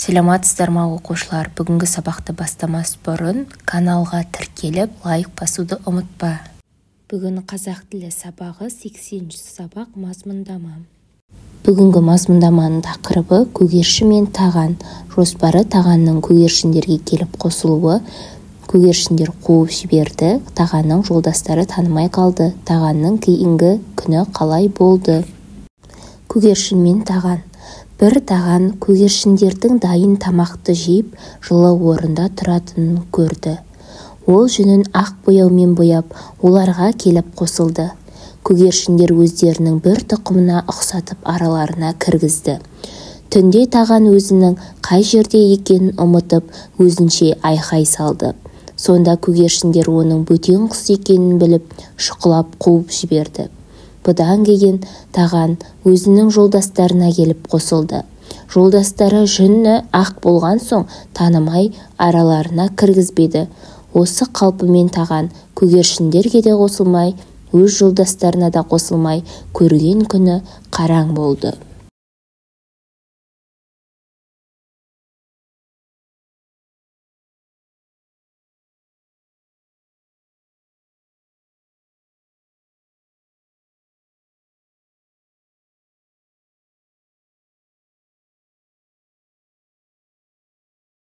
Саламатсыздар ма оқушылар, бүгінгі сабақты бастамас бұрын каналға тіркеліп, лайк басуды ұмытпа. Бүгін қазақ тілі сабағы 80-ші сабақ мазмұндама. Бүгінгі мазмұндаманың тақырыбы көгерші мен таған. Жоспары тағанның көгершіндерге келіп қосылуы. Көгершіндер қуып жіберді, тағанның жолдастары танымай қалды. Тағанның кейінгі күні қалай болды? Көгершін мен таған. Бір таған көгершіндердің дайын тамақты жейіп, жылы орында тұратынын көрді. Ол жүнін ақ бояумен бояп, оларға келіп қосылды. Көгершіндер өздерінің бір тұқымына ұқсатып араларына кіргізді. Түнде таған өзінің қай жерде екенін ұмытып, өзінше айқай салды. Сонда көгершіндер оның бөтен құс екенін біліп, шұқылап қуып жіберді. Бұдан кейін таған өзінің жолдастарына келіп қосылды. Жолдастары жүні ақ болған соң танымай араларына кіргізбеді. Осы қалпымен таған көгершіндерге де қосылмай, өз жолдастарына да қосылмай, көрген күні қараң болды.